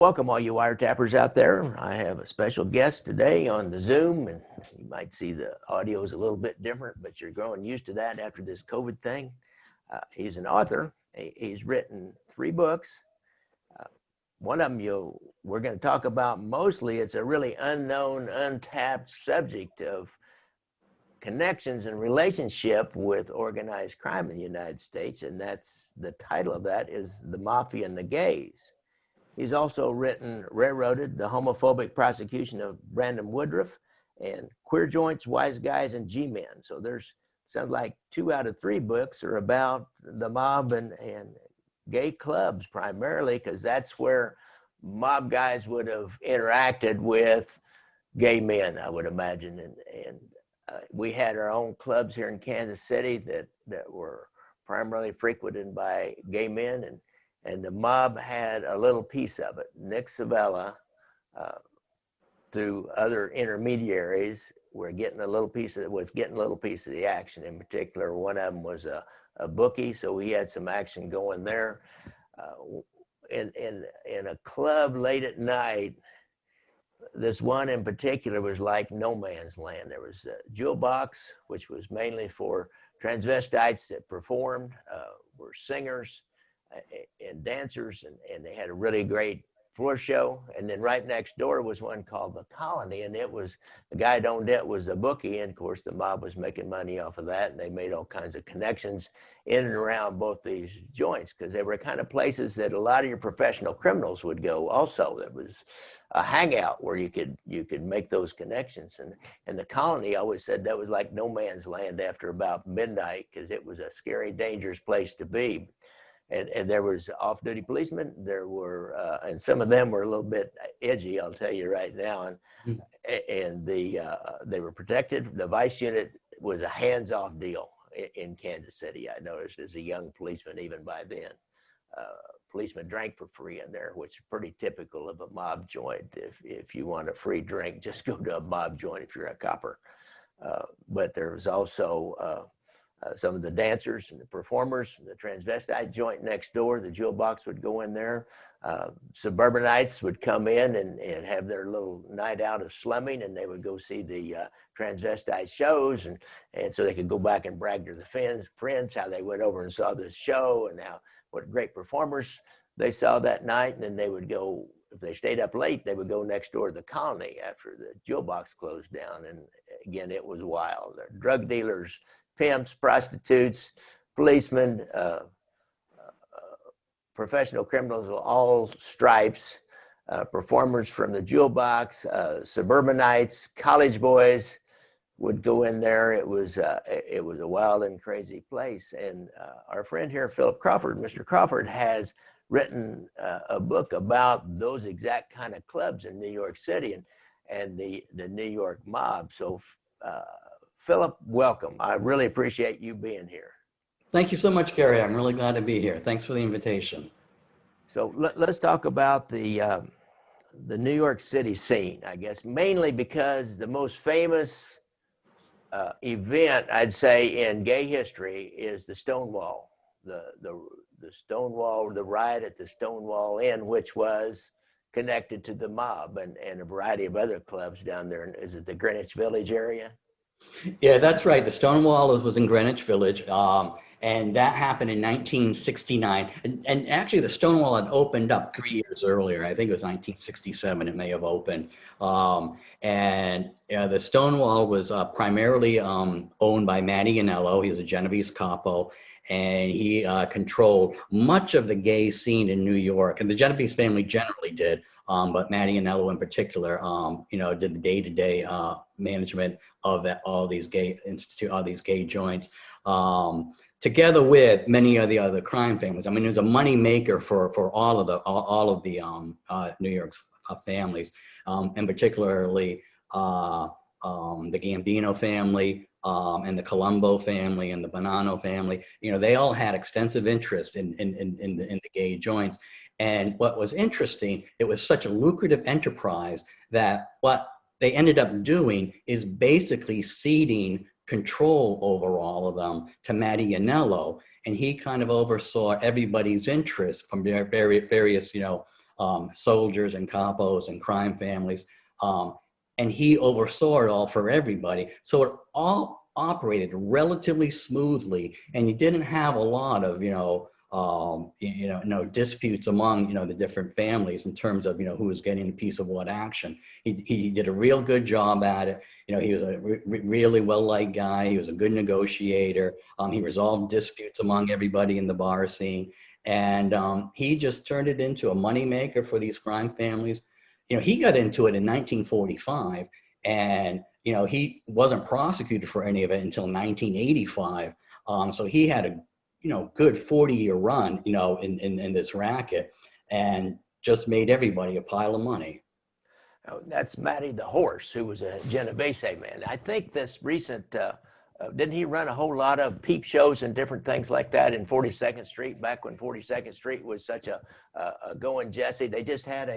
Welcome all you wiretappers out there. I have a special guest today on the Zoom, and you might see the audio is a little bit different, but you're growing used to that after this COVID thing. He's an author. He's written 3 books. One of them we're going to talk about mostly. It's a really unknown, untapped subject of connections and relationship with organized crime in the United States, and that's the title of that is The Mafia and the Gays. He's also written Railroaded, the homophobic prosecution of Brandon Woodruff, and Queer Joints, Wise Guys, and G-Men. So sounds like 2 out of 3 books are about the mob and gay clubs primarily, because that's where mob guys would have interacted with gay men, I would imagine. And we had our own clubs here in Kansas City that were primarily frequented by gay men, and the mob had a little piece of it. Nick Savella, through other intermediaries, was getting a little piece of the action. In particular, one of them was a bookie, so we had some action going there. In a club late at night, this one in particular was like no man's land. There was a jewel box, which was mainly for transvestites that performed, were singers and dancers, and they had a really great floor show. And then right next door was one called the Colony, and it was the guy that owned it was a bookie, and of course the mob was making money off of that, and they made all kinds of connections in and around both these joints, because they were kind of places that a lot of your professional criminals would go also. There was a hangout where you could make those connections, and the Colony always said that was like no man's land after about midnight, because it was a scary, dangerous place to be. And there was off-duty policemen. There were, and some of them were a little bit edgy, I'll tell you right now. And they were protected. The vice unit was a hands-off deal in Kansas City. I noticed as a young policeman, even by then, policemen drank for free in there, which is pretty typical of a mob joint. If you want a free drink, just go to a mob joint if you're a copper. But there was also some of the dancers and the performers, the transvestite joint next door, the jewel box would go in there. Suburbanites would come in and have their little night out of slumming, and they would go see the transvestite shows, and so they could go back and brag to their friends how they went over and saw this show and what great performers they saw that night. And then they would go, if they stayed up late, they would go next door to the Colony after the jewel box closed down. And again, it was wild. Drug dealers, pimps, prostitutes, policemen, professional criminals of all stripes, performers from the jewel box, suburbanites, college boys would go in there. It was a wild and crazy place. And our friend here, Phillip Crawford, Mr. Crawford, has written a book about those exact kind of clubs in New York City and the New York mob. So Phillip, welcome. I really appreciate you being here. Thank you so much, Gary. I'm really glad to be here. Thanks for the invitation. So let's talk about the New York City scene, I guess, mainly because the most famous event, I'd say, in gay history is the Stonewall, the riot at the Stonewall Inn, which was connected to the mob and a variety of other clubs down there. Is it the Greenwich Village area? Yeah, that's right. The Stonewall was in Greenwich Village, and that happened in 1969. And actually, the Stonewall had opened up 3 years earlier. I think it was 1967 it may have opened. The Stonewall was primarily owned by Matty Aniello. He was a Genovese capo, and he controlled much of the gay scene in New York. And the Genovese family generally did, but Matty Aniello in particular, did the day-to-day management of all these gay joints, together with many of the other crime families. I mean, it was a money maker for all of the New York's families, and particularly the Gambino family, and the Colombo family and the Bonanno family. They all had extensive interest in the gay joints. And what was interesting, it was such a lucrative enterprise that what they ended up doing is basically ceding control over all of them to Matty Aniello, and he kind of oversaw everybody's interests from various soldiers and capos and crime families. And he oversaw it all for everybody. So it all operated relatively smoothly, and you didn't have a lot of, disputes among, the different families in terms of, who was getting a piece of what action. He did a real good job at it. He was a really well-liked guy. He was a good negotiator. He resolved disputes among everybody in the bar scene. And he just turned it into a moneymaker for these crime families. He got into it in 1945, and, he wasn't prosecuted for any of it until 1985. So he had a, good 40-year run, in this racket, and just made everybody a pile of money. Oh, that's Matty the Horse, who was a Genovese man. I think this recent, didn't he run a whole lot of peep shows and different things like that in 42nd Street, back when 42nd Street was such a going Jesse? They just had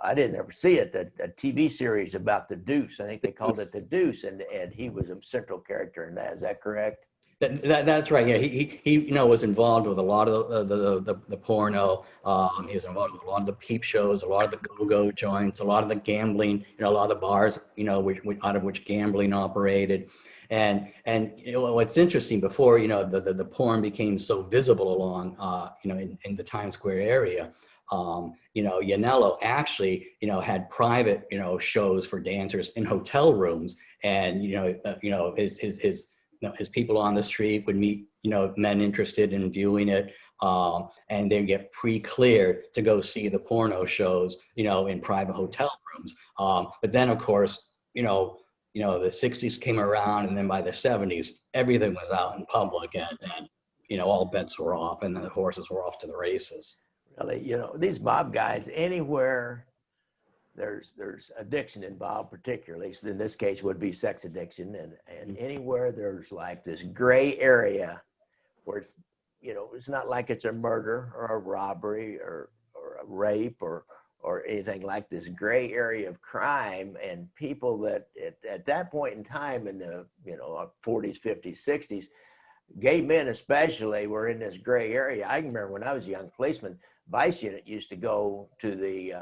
I didn't ever see it, a TV series about the Deuce. I think they called it the Deuce, and he was a central character in that. Is that correct? That's right. Yeah, he was involved with a lot of the porno. He was involved with a lot of the peep shows, a lot of the go-go joints, a lot of the gambling. A lot of the bars, out of which gambling operated. And what's interesting, before the porn became so visible along in the Times Square area, Yanello actually had private shows for dancers in hotel rooms, and his people on the street would meet, men interested in viewing it, and they'd get pre-cleared to go see the porno shows, in private hotel rooms. But then, of course, the 60s came around, and then by the 70s, everything was out in public, and all bets were off, and the horses were off to the races. Really, these mob guys, anywhere there's addiction involved, particularly, so in this case would be sex addiction, and anywhere there's like this gray area where it's not like it's a murder or a robbery or a rape or anything like this gray area of crime, and people that at that point in time in the 40s, 50s, 60s, gay men especially were in this gray area. I can remember when I was a young policeman, Vice Unit used to go to the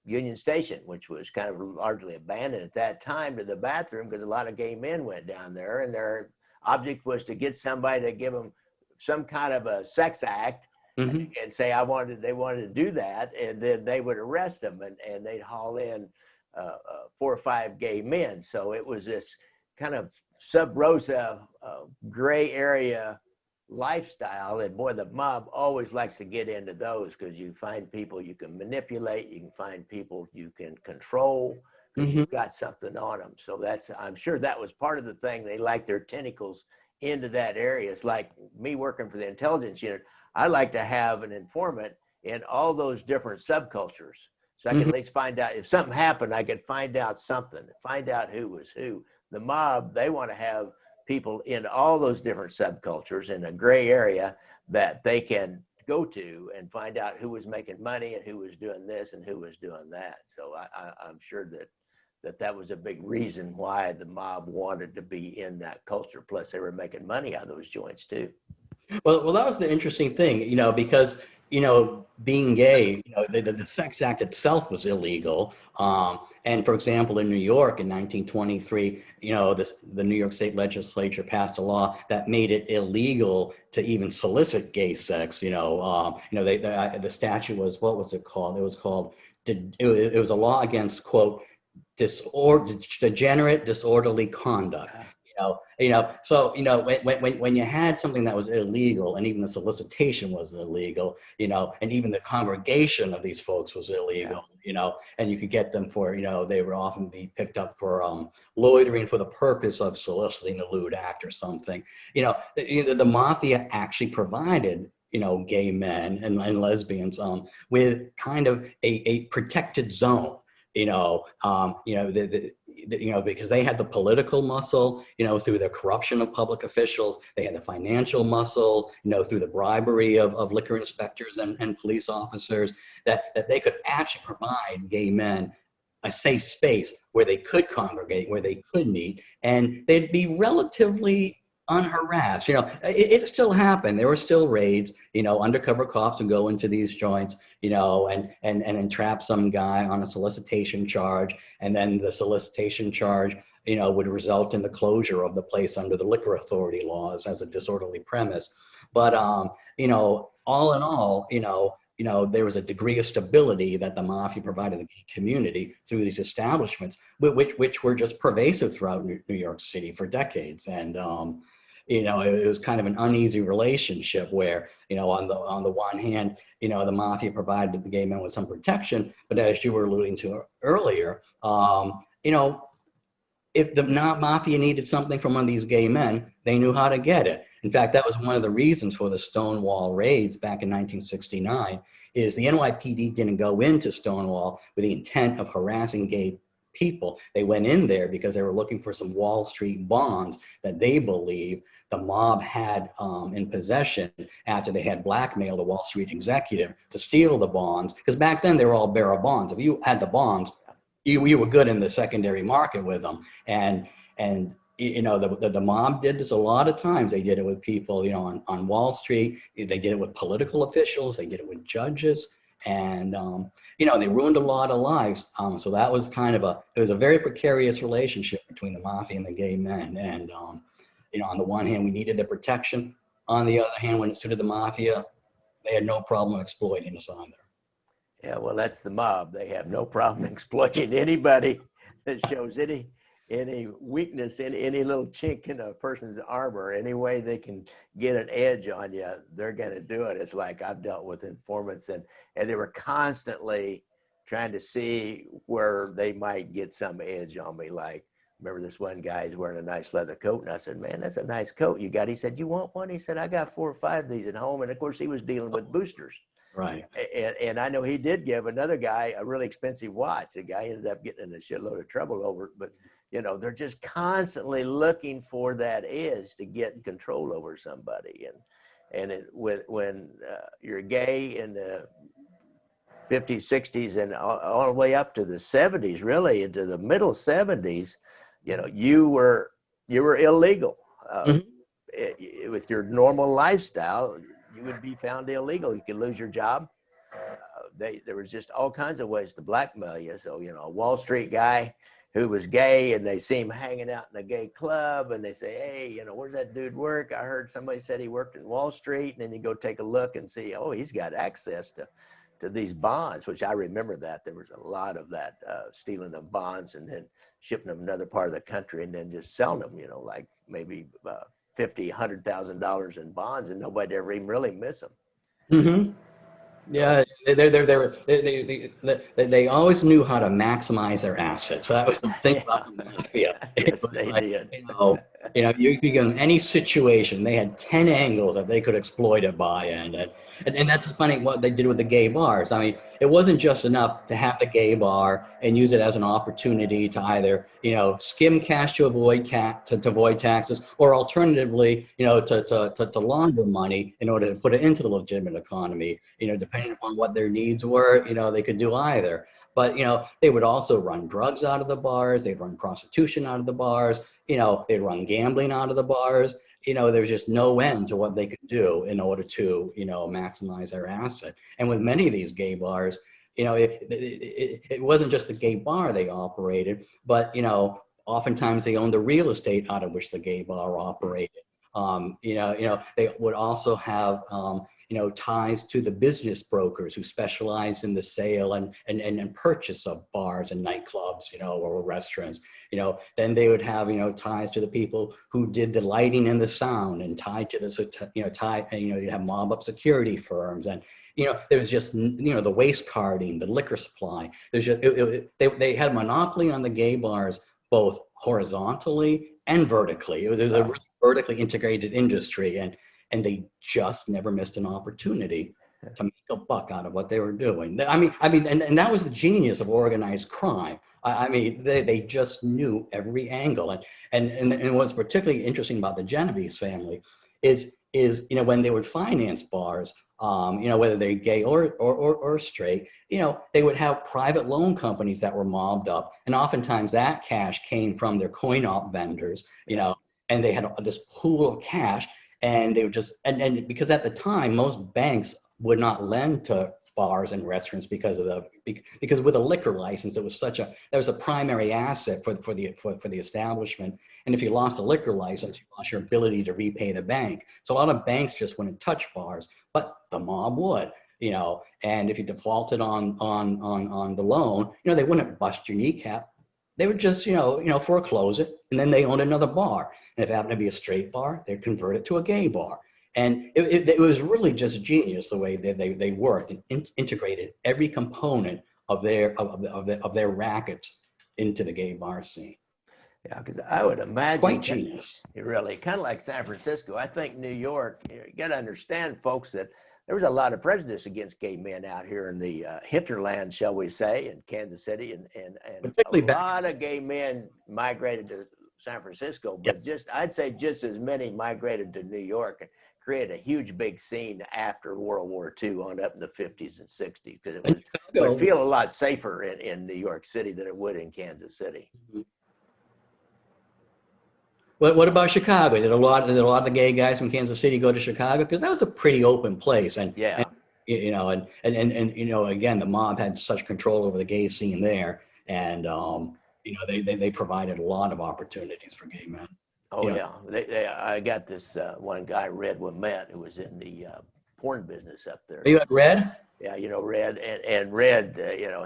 Union Station, which was kind of largely abandoned at that time, to the bathroom, because a lot of gay men went down there, and their object was to get somebody to give them some kind of a sex act, and say they wanted to do that, and then they would arrest them, and they'd haul in 4 or 5 gay men. So it was this kind of sub rosa gray area lifestyle, and boy, the mob always likes to get into those, because you find people you can manipulate, you can find people you can control, because you've got something on them. So I'm sure that was part of the thing. They like their tentacles into that area. It's like me working for the intelligence unit. I like to have an informant in all those different subcultures, so I can at least find out if something happened. I could find out something, find out who was who. The mob, they want to have people in all those different subcultures in a gray area that they can go to and find out who was making money and who was doing this and who was doing that. So I'm sure that was a big reason why the mob wanted to be in that culture. Plus, they were making money out of those joints too. Well, that was the interesting thing, because being gay, the sex act itself was illegal. And for example, in New York in 1923, the New York State Legislature passed a law that made it illegal to even solicit gay sex. The statute was, what was it called? It was called, it was a law against, quote, degenerate, disorderly conduct. So when you had something that was illegal, and even the solicitation was illegal, and even the congregation of these folks was illegal, and you could get them for, they would often be picked up for loitering for the purpose of soliciting a lewd act or something. The mafia actually provided gay men and lesbians with kind of a protected zone. Because they had the political muscle, through the corruption of public officials. They had the financial muscle, through the bribery of liquor inspectors and police officers, that they could actually provide gay men a safe space where they could congregate, where they could meet, and they'd be relatively unharassed. It still happened. There were still raids. Undercover cops would go into these joints, and entrap some guy on a solicitation charge, and then the solicitation charge, would result in the closure of the place under the liquor authority laws as a disorderly premise. But all in all, there was a degree of stability that the mafia provided the community through these establishments, which were just pervasive throughout New York City for decades. And it was kind of an uneasy relationship where, on the one hand, the mafia provided the gay men with some protection, but as you were alluding to earlier, if the mafia needed something from one of these gay men, they knew how to get it. In fact, that was one of the reasons for the Stonewall raids back in 1969, is the NYPD didn't go into Stonewall with the intent of harassing gay people. They went in there because they were looking for some Wall Street bonds that they believe the mob had in possession after they had blackmailed a Wall Street executive to steal the bonds. Because back then they were all bearer bonds. If you had the bonds, you were good in the secondary market with them. And the mob did this a lot of times. They did it with people, on Wall Street. They did it with political officials. They did it with judges. And, they ruined a lot of lives. So that was it was a very precarious relationship between the mafia and the gay men. And, on the one hand, we needed their protection. On the other hand, when it suited the mafia, they had no problem exploiting us either. Yeah, well, that's the mob. They have no problem exploiting anybody that shows any weakness, any little chink in a person's armor, any way they can get an edge on you, they're going to do it. It's like I've dealt with informants, and they were constantly trying to see where they might get some edge on me. Like, remember this one guy is wearing a nice leather coat, and I said, "Man, that's a nice coat you got." He said, "You want one?" He said, "I got 4 or 5 of these at home." And of course, he was dealing with boosters. Right. And I know he did give another guy a really expensive watch. The guy ended up getting in a shitload of trouble over it. But, they're just constantly looking for that edge to get control over somebody. And when you're gay in the 50s, 60s, and all the way up to the 70s, really into the middle 70s, you were illegal. With your normal lifestyle, you would be found illegal. You could lose your job. There was just all kinds of ways to blackmail you. So, a Wall Street guy who was gay, and they see him hanging out in a gay club, and they say, "Hey, where's that dude work? I heard somebody said he worked in Wall Street." And then you go take a look and see, oh, he's got access to these bonds, which I remember that there was a lot of that, stealing of bonds and then shipping them to another part of the country and then just selling them, like maybe $50,000, $100,000 in bonds, and nobody ever even really miss them. Mm-hmm. Yeah, they always knew how to maximize their assets. So that was the thing about the mafia. Yes, they did. You could go in any situation. They had 10 angles that they could exploit it by, and that's funny what they did with the gay bars. I mean, it wasn't just enough to have the gay bar and use it as an opportunity to either skim cash to avoid taxes, or alternatively to launder money in order to put it into the legitimate economy. Depending upon what their needs were, they could do either. But, they would also run drugs out of the bars. They'd run prostitution out of the bars. They'd run gambling out of the bars. There's just no end to what they could do in order to, maximize their asset. And with many of these gay bars, it wasn't just the gay bar they operated, but, oftentimes they owned the real estate out of which the gay bar operated. They would also have, ties to the business brokers who specialize in the sale and purchase of bars and nightclubs, or restaurants. Then they would have, ties to the people who did the lighting and the sound, and tied to this, you'd have mob up security firms, and there's just, the waste carding, the liquor supply. There's just, they had a monopoly on the gay bars, both horizontally and vertically. There's a really vertically integrated industry, and they just never missed an opportunity to make a buck out of what they were doing. And that was the genius of organized crime. They just knew every angle. And what's particularly interesting about the Genovese family is when they would finance bars, whether they're gay or straight, they would have private loan companies that were mobbed up, and oftentimes that cash came from their coin op vendors, and they had this pool of cash, and they would just, and because at the time, most banks would not lend to bars and restaurants because with a liquor license, it was that was a primary asset for the establishment. And if you lost a liquor license, you lost your ability to repay the bank. So a lot of banks just wouldn't touch bars, but the mob would, and if you defaulted on the loan, they wouldn't bust your kneecap. They would just, foreclose it, and then they owned another bar. And if it happened to be a straight bar, they'd convert it to a gay bar. And it was really just genius the way they worked and integrated every component of their rackets into the gay bar scene. Yeah, because I would imagine Quite genius. Really, kind of like San Francisco. I think New York. You got to understand, folks, that there was a lot of prejudice against gay men out here in the hinterland, shall we say, in Kansas City, and particularly a lot of gay men migrated to San Francisco, but I'd say just as many migrated to New York and created a huge big scene after World War II on up in the 50s and 60s, because it would feel a lot safer in New York City than it would in Kansas City. Mm-hmm. What about Chicago? Did a lot of the gay guys from Kansas City go to Chicago? Because that was a pretty open place, and yeah, and again, the mob had such control over the gay scene there, and they provided a lot of opportunities for gay men. Oh yeah, I got this one guy, Red Wimet, who was in the porn business up there. You had Red? Yeah, Red, and Red,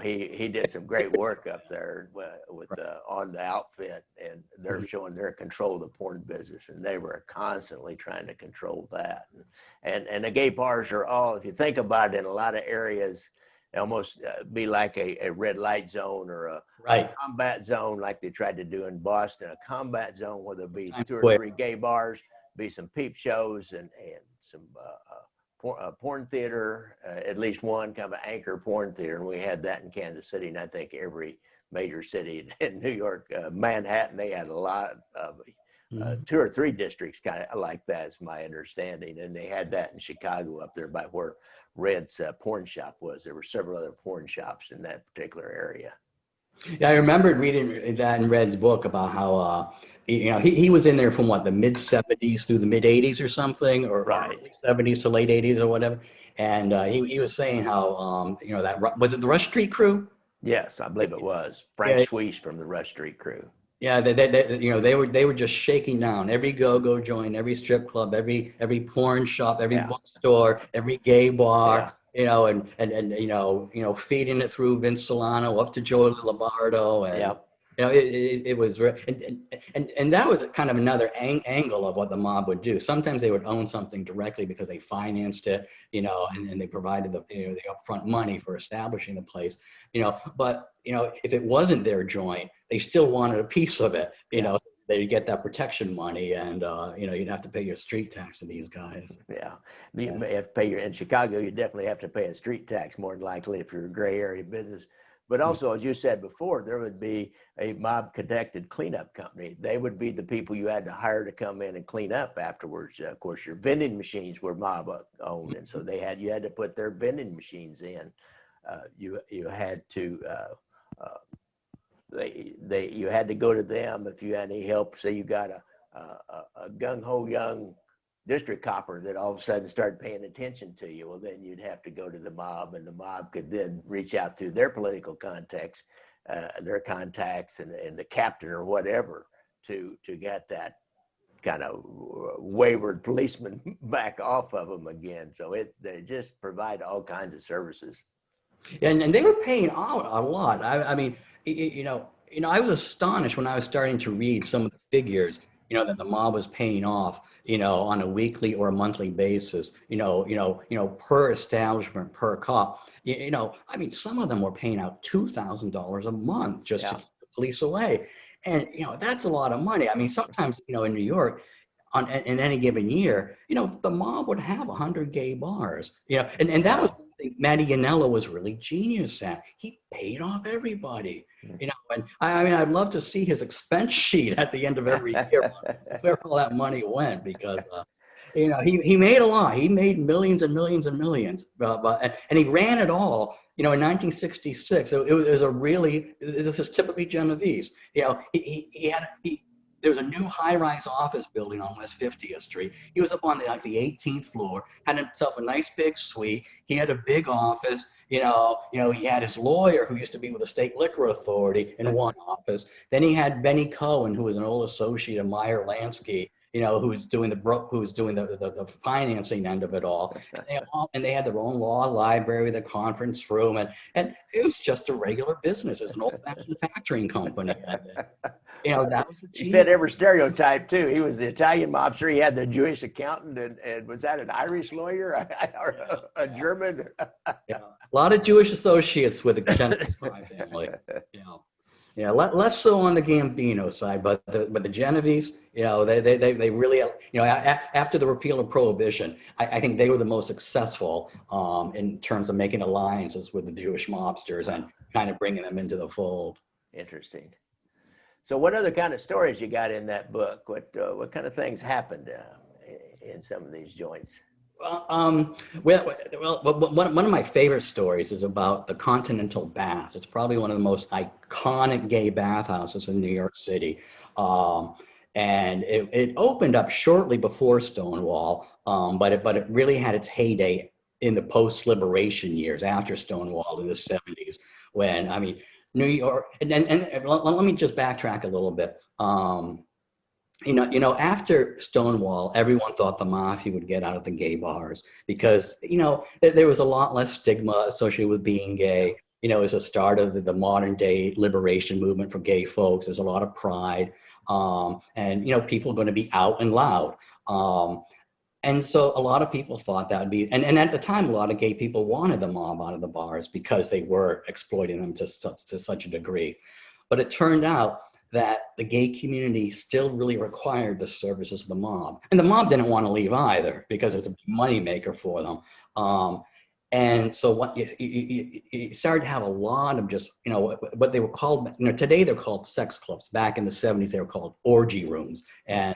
he did some great work up there with on the outfit, and they're showing their control of the porn business, and they were constantly trying to control that. And the gay bars are all, if you think about it, in a lot of areas, almost be like a red light zone or a combat zone, like they tried to do in Boston, a combat zone where there'll be 2 or 3 gay bars, be some peep shows and some porn theater, at least one kind of anchor porn theater. And we had that in Kansas City, and I think every major city in New York, Manhattan, they had a lot of 2 or 3 districts kind of like that, is my understanding. And they had that in Chicago up there by where Red's porn shop was. There were several other porn shops in that particular area. Yeah, I remembered reading that in Red's book about how he was in there from the mid 70s through the mid 80s or something, or early 70s to late 80s or whatever. And he was saying how that was it the Rush Street Crew? Yes, I believe it was Frank Swish from the Rush Street Crew. Yeah, they were just shaking down every go-go joint, every strip club, every porn shop, every bookstore, every gay bar. And feeding it through Vince Solano up to Joe Lombardo, and it was, and that was kind of another angle of what the mob would do. Sometimes they would own something directly because they financed it, and they provided the upfront money for establishing the place, But if it wasn't their joint, they still wanted a piece of it, They'd get that protection money, and you'd have to pay your street tax to these guys. You may have to pay in Chicago. You definitely have to pay a street tax more than likely if you're a gray area business. But also, as you said before, there would be a mob-connected cleanup company. They would be the people you had to hire to come in and clean up afterwards. Of course, your vending machines were mob-owned, and so you had to put their vending machines in. You had to. You had to go to them if you had any help. Say you got a gung-ho young district copper that all of a sudden started paying attention to you. Well, then you'd have to go to the mob, and the mob could then reach out through their political contacts, their contacts, and the captain or whatever to get that kind of wayward policeman back off of them again. So they just provide all kinds of services. And they were paying out a lot. I mean, I was astonished when I was starting to read some of the figures, that the mob was paying off, on a weekly or a monthly basis, per establishment, per cop. I mean, some of them were paying out $2,000 a month just to keep the police away. And, that's a lot of money. I mean, sometimes, in New York, in any given year, the mob would have 100 gay bars, and that was something Matty Ganiello was really genius at. He paid off everybody, and I mean, I'd love to see his expense sheet at the end of every year, where all that money went, because, he made a lot. He made millions and millions and millions, and he ran it all, in 1966. So it was this is typically Genovese. there was a new high-rise office building on West 50th Street. He was up on the 18th floor, had himself a nice big suite. He had a big office. He had his lawyer who used to be with the State Liquor Authority in one office. Then he had Benny Cohen, who was an old associate of Meyer Lansky, who was doing the financing end of it all. And they had their own law library, the conference room, and it was just a regular business. It was an old-fashioned factoring company. That was the He fit every stereotype too. He was the Italian mobster. He had the Jewish accountant, and was that an Irish lawyer or a German? Yeah. A lot of Jewish associates with the Genesis crime family. Yeah, less so on the Gambino side, but the Genovese, they really, after the repeal of Prohibition, I think they were the most successful in terms of making alliances with the Jewish mobsters and kind of bringing them into the fold. Interesting. So what other kind of stories you got in that book? What kind of things happened in some of these joints? Well, one of my favorite stories is about the Continental Baths. It's probably one of the most iconic gay bathhouses in New York City. And it opened up shortly before Stonewall, but it really had its heyday in the post-liberation years after Stonewall in the 70s, when, New York, and let me just backtrack a little bit. After Stonewall, everyone thought the mafia would get out of the gay bars because, there was a lot less stigma associated with being gay. It was a start of the modern day liberation movement for gay folks. There's a lot of pride, and, people are going to be out and loud. And so a lot of people thought that would be, and at the time, a lot of gay people wanted the mob out of the bars because they were exploiting them to such a degree. But it turned out that the gay community still really required the services of the mob. And the mob didn't want to leave either because it's a money maker for them. And so what you started to have a lot of just, what they were called, today they're called sex clubs. Back in the 70s, they were called orgy rooms. And,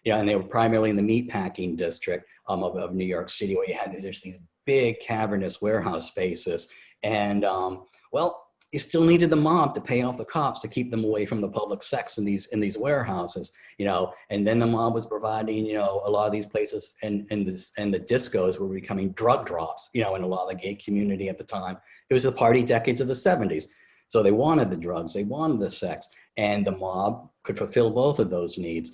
and they were primarily in the meatpacking district of New York City, where you had these big cavernous warehouse spaces. And, you still needed the mob to pay off the cops to keep them away from the public sex in these warehouses, and then the mob was providing, a lot of these places and the discos were becoming drug drops, in a lot of the gay community at the time. It was the party decades of the 70s. So they wanted the drugs, they wanted the sex, and the mob could fulfill both of those needs.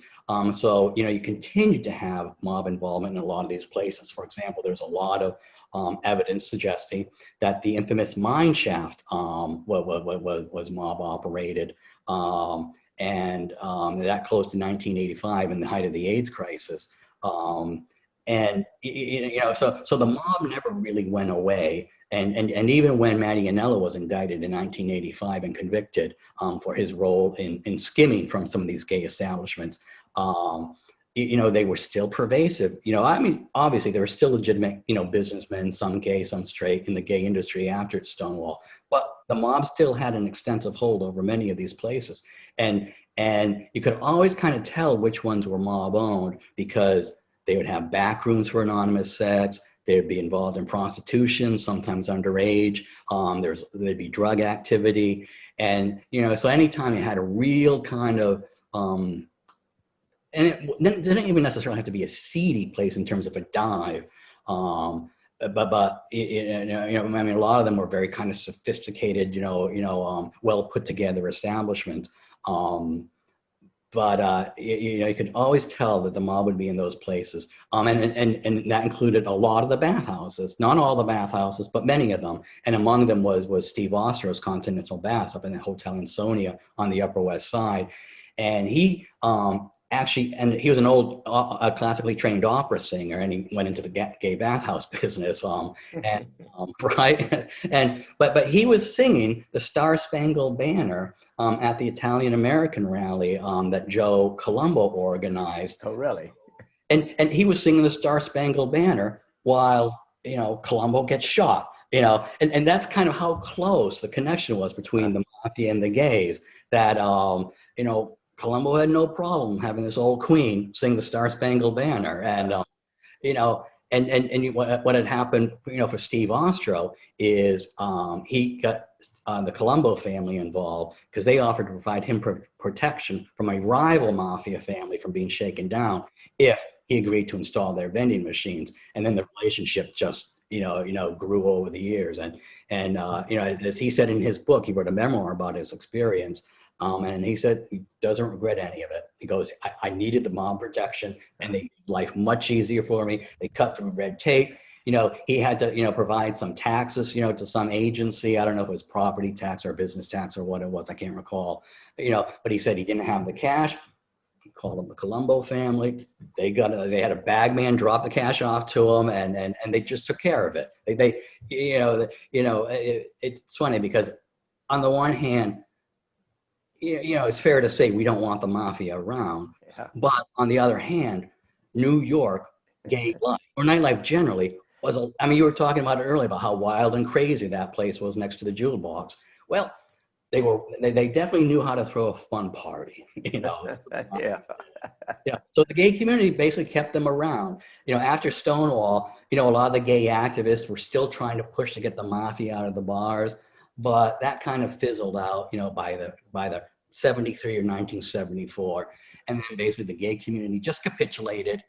So, you continue to have mob involvement in a lot of these places. For example, there's a lot of evidence suggesting that the infamous mine shaft was mob operated. And that closed in 1985 in the height of the AIDS crisis. So the mob never really went away. And even when Miniacci was indicted in 1985 and convicted for his role in skimming from some of these gay establishments, they were still pervasive. Obviously there were still legitimate, businessmen, some gay, some straight, in the gay industry after Stonewall, but the mob still had an extensive hold over many of these places. And you could always kind of tell which ones were mob owned because they would have back rooms for anonymous sex. They'd be involved in prostitution, sometimes underage. There'd be drug activity. And, so anytime you had a real kind of, and it didn't even necessarily have to be a seedy place in terms of a dive. But a lot of them were very kind of sophisticated, well put together establishments. But you could always tell that the mob would be in those places. And that included a lot of the bathhouses, not all the bathhouses, but many of them. And among them was Steve Ostro's Continental Baths up in the Hotel Ansonia on the Upper West Side. And he he was an old classically trained opera singer, and he went into the gay bathhouse business. But he was singing the Star Spangled Banner at the Italian American rally that Joe Colombo organized. Oh, really? And he was singing the Star Spangled Banner while Colombo gets shot. And that's kind of how close the connection was between the mafia and the gays. That Colombo had no problem having this old queen sing the Star Spangled Banner. And, what had happened, for Steve Ostro is he got the Colombo family involved because they offered to provide him protection from a rival mafia family from being shaken down if he agreed to install their vending machines. And then the relationship just, grew over the years. And as he said in his book, he wrote a memoir about his experience. And he said he doesn't regret any of it. He goes, I needed the mob protection, and they made life much easier for me. They cut through red tape. He had to, provide some taxes, to some agency. I don't know if it was property tax or business tax or what it was. I can't recall. But he said he didn't have the cash. He called them the Colombo family. They had a bag man drop the cash off to them, and they just took care of it. It's funny because on the one hand, it's fair to say we don't want the mafia around, but on the other hand, New York gay life or nightlife generally was you were talking about it earlier about how wild and crazy that place was next to the jewel box. Well, they definitely knew how to throw a fun party, Yeah. Yeah. So the gay community basically kept them around. After Stonewall, a lot of the gay activists were still trying to push to get the mafia out of the bars, but that kind of fizzled out, by the 73 or 1974. And then basically the gay community just capitulated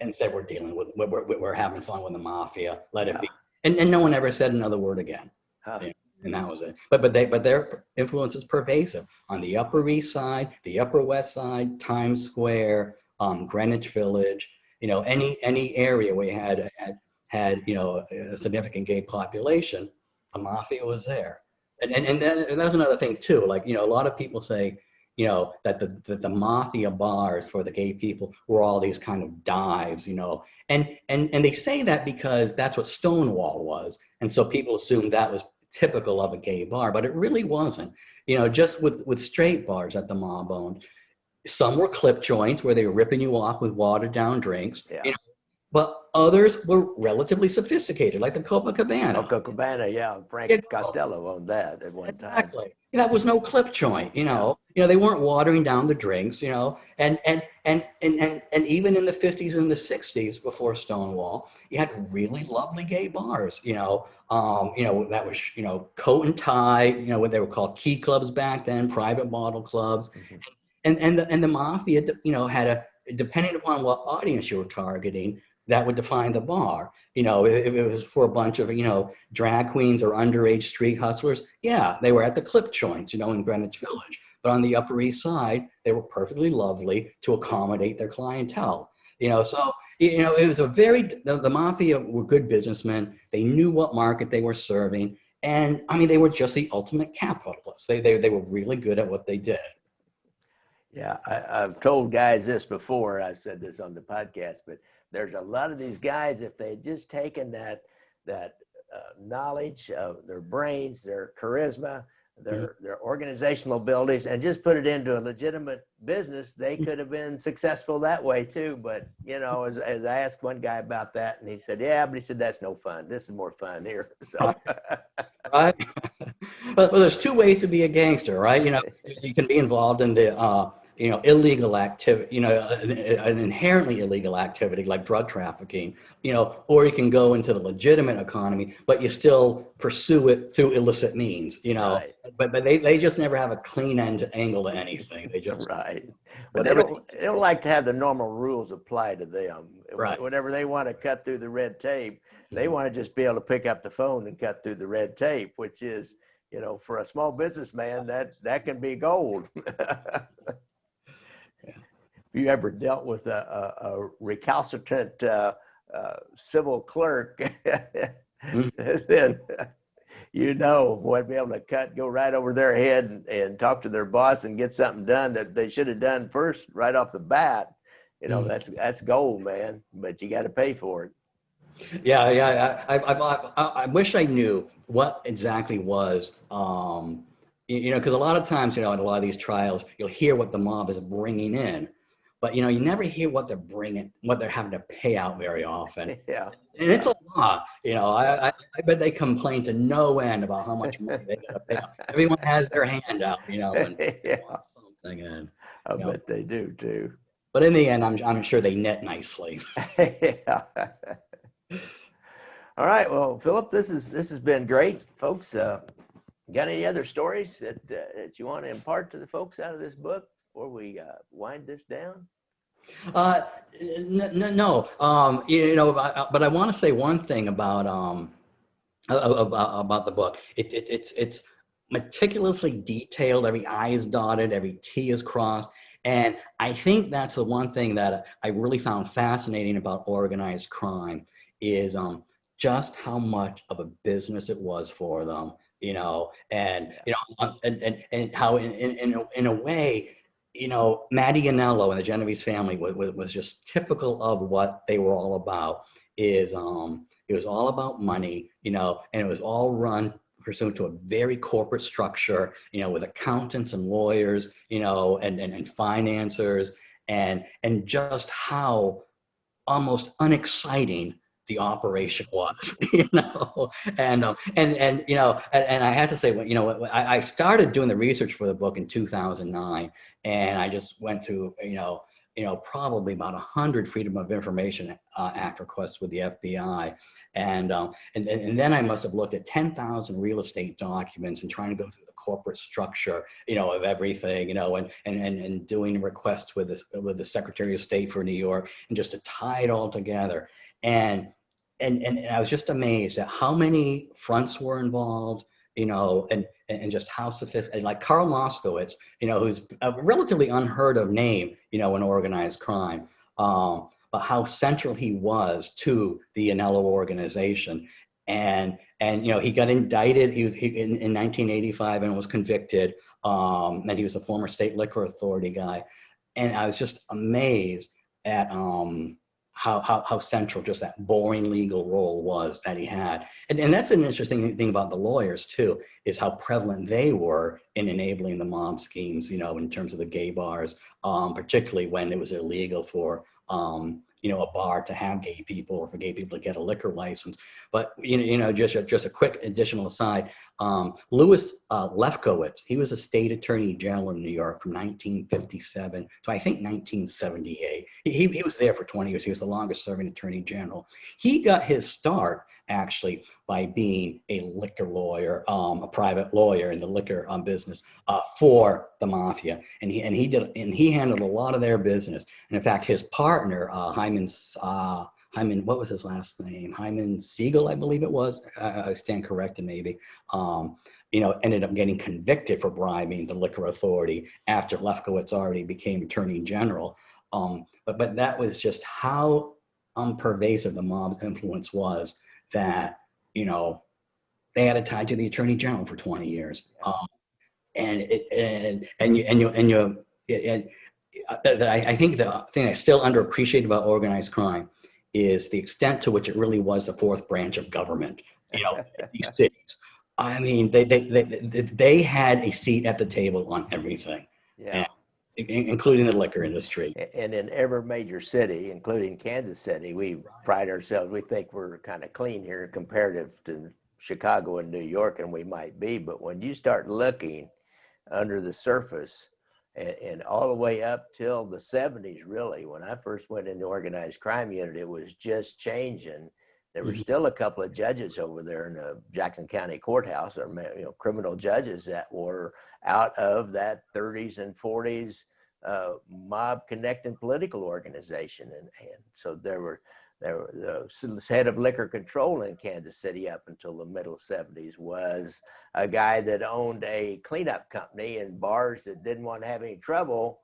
and said, we're having fun with the mafia, let it be. And no one ever said another word again. And that was it. But their influence is pervasive on the Upper East Side, the Upper West Side, Times Square, Greenwich Village. Any area where you had a significant gay population, the mafia was there. And that's another thing too. Like a lot of people say that the mafia bars for the gay people were all these kind of dives. And they say that because that's what Stonewall was, and so people assumed that was typical of a gay bar, but it really wasn't. Just with straight bars that the mob owned, some were clip joints where they were ripping you off with watered down drinks. But others were relatively sophisticated, like the Copacabana. Copacabana, yeah. Frank Costello owned that at one time. Exactly. That was no clip joint. They weren't watering down the drinks. And even in the 50s and the 60s before Stonewall, you had really lovely gay bars. That was coat and tie. What they were called key clubs back then, private bottle clubs, and the mafia. Had depending upon what audience you were targeting, that would define the bar. If it was for a bunch of, drag queens or underage street hustlers, they were at the clip joints, in Greenwich Village. But on the Upper East Side, they were perfectly lovely to accommodate their clientele. So, it was the mafia were good businessmen. They knew what market they were serving. And they were just the ultimate capitalists. They were really good at what they did. Yeah, I've told guys this before. I've said this on the podcast, but there's a lot of these guys, if they had just taken that knowledge of their brains, their charisma, their organizational abilities, and just put it into a legitimate business, they could have been successful that way too. But as I asked one guy about that, and he said, but he said that's no fun. This is more fun here. So. Right. But there's two ways to be a gangster, right? You can be involved in the illegal activity, an inherently illegal activity like drug trafficking, or you can go into the legitimate economy, but you still pursue it through illicit means, Right. But they just never have a clean angle to anything. They just right. But they don't like to have the normal rules apply to them. Right. Whenever they want to cut through the red tape, they want to just be able to pick up the phone and cut through the red tape, which is, for a small businessman, that can be gold. If you ever dealt with a recalcitrant civil clerk, then what be able to go right over their head and talk to their boss and get something done that they should have done first right off the bat. That's gold, man. But you got to pay for it. Yeah. I wish I knew what exactly was, because a lot of times, in a lot of these trials, you'll hear what the mob is bringing in. But, you never hear what they're bringing, what they're having to pay out very often. Yeah. And it's a lot. I bet they complain to no end about how much money they got to pay out. Everyone has their hand out, and wants something in. I bet they do too. But in the end, I'm sure they net nicely. Yeah. All right. Well, Phillip, this has been great, folks. Got any other stories that you want to impart to the folks out of this book before we wind this down? Uh, no. But I want to say one thing about the book. It's meticulously detailed. Every I is dotted, every T is crossed. And I think that's the one thing that I really found fascinating about organized crime is just how much of a business it was for them, and how in a way, Matty Ganello and the Genovese family was just typical of what they were all about. It was all about money, and it was all run pursuant to a very corporate structure, with accountants and lawyers, and financiers, and just how almost unexciting the operation was, and I had to say, I started doing the research for the book in 2009, and I just went through, probably about 100 Freedom of Information Act requests with the FBI, and then I must have looked at 10,000 real estate documents and trying to go through the corporate structure, of everything, and doing requests with the Secretary of State for New York, and just to tie it all together. And I was just amazed at how many fronts were involved, and just how sophisticated, like Karl Moskowitz, who's a relatively unheard of name, in organized crime, but how central he was to the Anello organization. And he got indicted. He in 1985 and was convicted. And he was a former state liquor authority guy. And I was just amazed at how central just that boring legal role was that he had. And that's an interesting thing about the lawyers too, is how prevalent they were in enabling the mob schemes, in terms of the gay bars, particularly when it was illegal for, a bar to have gay people, or for gay people to get a liquor license. But, just a quick additional aside, Louis Lefkowitz, he was a state attorney general in New York from 1957 to I think 1978. He was there for 20 years. He was the longest serving attorney general. He got his start actually by being a liquor lawyer, a private lawyer in the liquor business for the mafia, and he handled a lot of their business. And in fact, his partner Hyman, what was his last name? Hyman Siegel, I believe it was. I stand corrected, maybe. Ended up getting convicted for bribing the liquor authority after Lefkowitz already became attorney general. But that was just how pervasive the mob's influence was, that they had it tied to the attorney general for 20 years. I think the thing I still underappreciate about organized crime is the extent to which it really was the fourth branch of government, in these cities. I mean, they had a seat at the table on everything, including the liquor industry. And in every major city, including Kansas City, we pride ourselves, we think we're kind of clean here comparative to Chicago and New York, and we might be, but when you start looking under the surface, and all the way up till the 70s, really, when I first went in the organized crime unit, it was just changing. There were still a couple of judges over there in the Jackson County Courthouse, or criminal judges that were out of that 30s and 40s mob connecting political organization, and so there were the head of liquor control in Kansas City up until the middle 70s was a guy that owned a cleanup company, and bars that didn't want to have any trouble,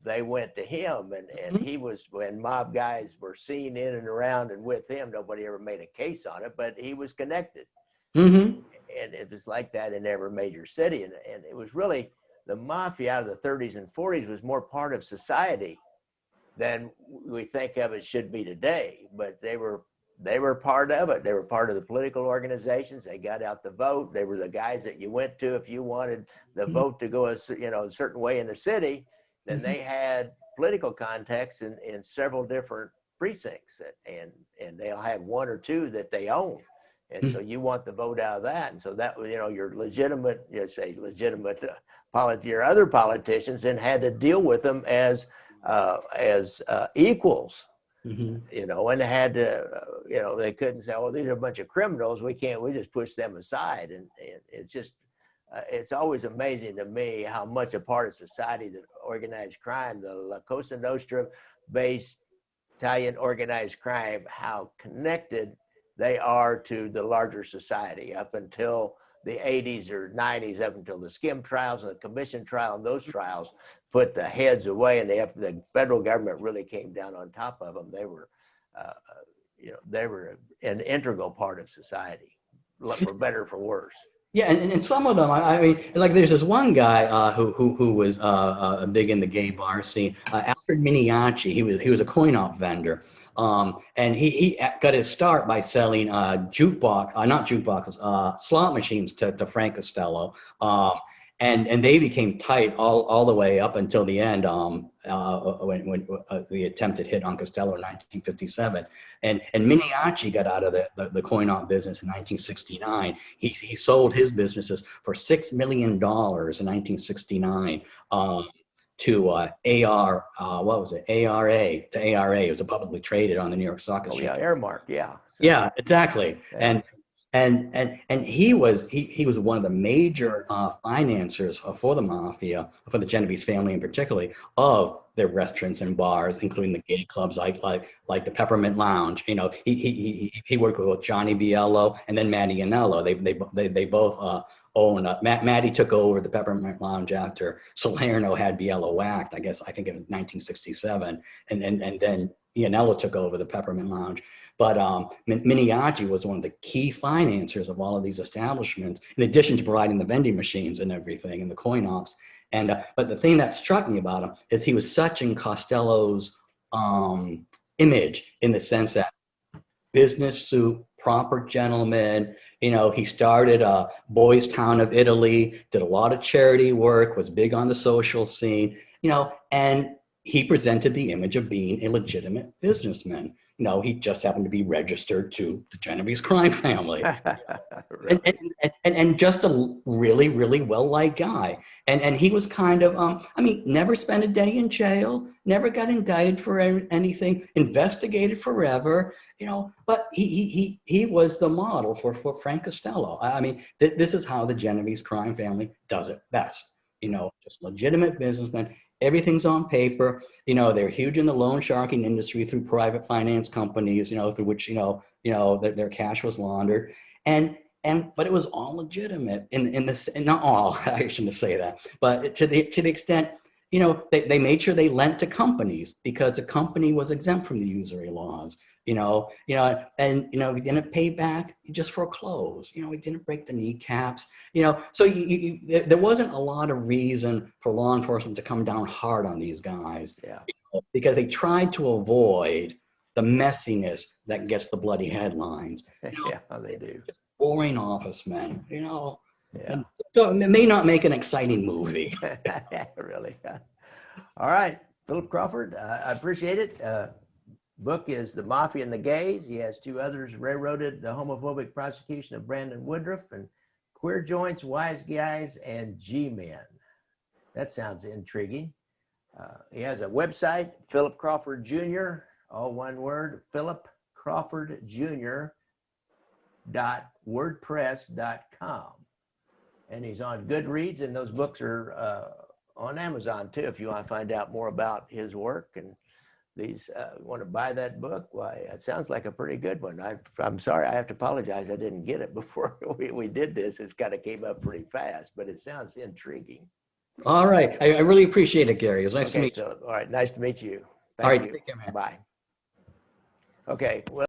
they went to him, and he was, when mob guys were seen in and around and with him, nobody ever made a case on it, but he was connected. And it was like that in every major city, and it was really, the mafia out of the 30s and 40s was more part of society than we think of it should be today. But they were part of it. They were part of the political organizations. They got out the vote. They were the guys that you went to if you wanted the vote to go a certain way in the city. Then they had political contacts in several different precincts, and they'll have one or two that they own. And so you want the vote out of that. And so that was, your legitimate, your other politicians then had to deal with them as equals, and had to, they couldn't say, oh, these are a bunch of criminals. We just push them aside. And it's just it's always amazing to me how much a part of society that organized crime, the La Cosa Nostra-based Italian organized crime, how connected they are to the larger society up until the 80s or 90s, up until the skim trials and the commission trial, and those trials put the heads away, and the federal government really came down on top of them. They were, they were an integral part of society, for better or for worse. Yeah, and some of them, I mean, like there's this one guy who was big in the gay bar scene, Alfred Miniacci. He was a coin op vendor, and he got his start by selling not jukeboxes, slot machines to Frank Costello, and they became tight all the way up until the end, when the attempted hit on Costello in 1957, and Miniacci got out of the coin op business in 1969. He sold his businesses for $6 million in 1969 to what was it? ARA, to ARA. It was a publicly traded on the New York Stock Exchange. Oh yeah, Airmark, yeah. Yeah, exactly. Yeah. And he was one of the major financiers for the mafia, for the Genovese family in particularly, of their restaurants and bars, including the gay clubs like the Peppermint Lounge. You know, he worked with Johnny Biello and then Matty Anello. They both own. Matty took over the Peppermint Lounge after Salerno had Biello whacked. I think it was 1967, and then Iannello took over the Peppermint Lounge. But Miniacci was one of the key financiers of all of these establishments, in addition to providing the vending machines and everything and the coin ops. And but the thing that struck me about him is he was such in Costello's image, in the sense that business suit, proper gentleman. You know, he started Boys Town of Italy, did a lot of charity work, was big on the social scene, you know, and he presented the image of being a legitimate businessman. You know, he just happened to be registered to the Genovese crime family. Really? and just a really, really well-liked guy. And he was kind of, I mean, never spent a day in jail, never got indicted for anything, investigated forever, you know, but he was the model for Frank Costello. I mean, this is how the Genovese crime family does it best. You know, just legitimate businessmen. Everything's on paper. You know, they're huge in the loan sharking industry through private finance companies, you know, through which, you know, their cash was laundered. But it was all legitimate in this, and not all, I shouldn't say that, but to the extent, you know, they made sure they lent to companies because the company was exempt from the usury laws. You know, and you know, we didn't pay back, you just foreclosed. You know, we didn't break the kneecaps. You know, so there wasn't a lot of reason for law enforcement to come down hard on these guys. Yeah. You know, because they tried to avoid the messiness that gets the bloody headlines. You know, Yeah, they do. Boring office men. You know, Yeah. and so it may not make an exciting movie. Really. All right, Phillip Crawford, I appreciate it. Book is The Mafia and the Gays. He has two others: Railroaded, The Homophobic Prosecution of Brandon Woodruff, and Queer Joints, Wise Guys, and G-Men. That sounds intriguing. He has a website, Phillip Crawford Jr., all one word, Phillip Crawford Jr. .wordpress.com. And he's on Goodreads, and those books are on Amazon too, if you want to find out more about his work. And these want to buy that book, why, it sounds like a pretty good one. I'm sorry, I have to apologize, I didn't get it before we did this. It's kind of came up pretty fast, but it sounds intriguing. All right, I really appreciate it, Gary. It was nice to meet you. All right, nice to meet you. All right, Thank you. take care, man. Bye. Okay, well.